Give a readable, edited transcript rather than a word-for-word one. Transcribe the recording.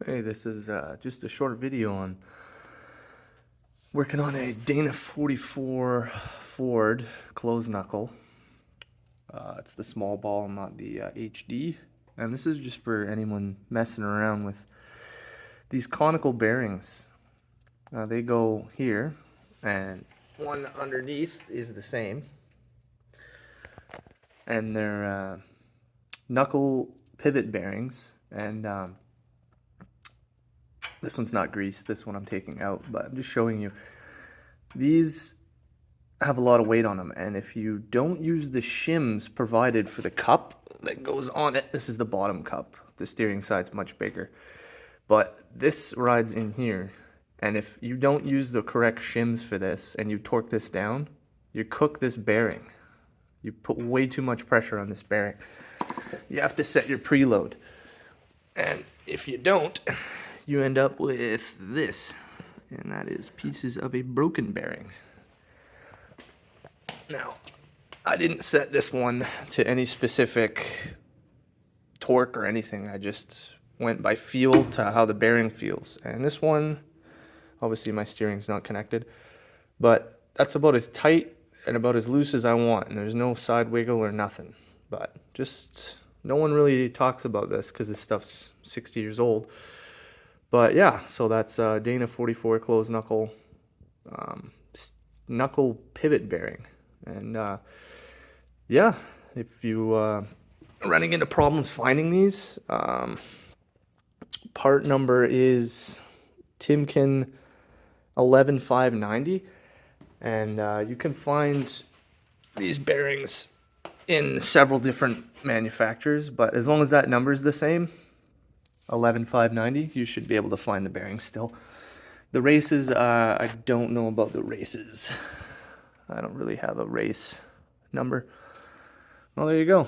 Hey, this is just a short video on working on a Dana 44 Ford closed knuckle. It's the small ball, not the HD. And this is just for anyone messing around with these conical bearings. They go here, and one underneath is the same. And they're knuckle pivot bearings. And this one's not greased, this one I'm taking out, but I'm just showing you. These have a lot of weight on them, and if you don't use the shims provided for the cup that goes on it, this is the bottom cup. The steering side's much bigger. But this rides in here, and if you don't use the correct shims for this and you torque this down, you cook this bearing. You put way too much pressure on this bearing. You have to set your preload. And if you don't, you end up with this, and that is pieces of a broken bearing. Now, I didn't set this one to any specific torque or anything. I just went by feel to how the bearing feels. And this one, obviously my steering's not connected, but that's about as tight and about as loose as I want, and there's no side wiggle or nothing. But just, no one really talks about this because this stuff's 60 years old. But yeah, so that's Dana 44 closed knuckle knuckle pivot bearing. And yeah, if you are running into problems finding these, part number is Timken 11590, and you can find these bearings in several different manufacturers, but as long as that number is the same, 11590, you should be able to find the bearings still. The races, I don't know about the races. I don't really have a race number. Well, there you go.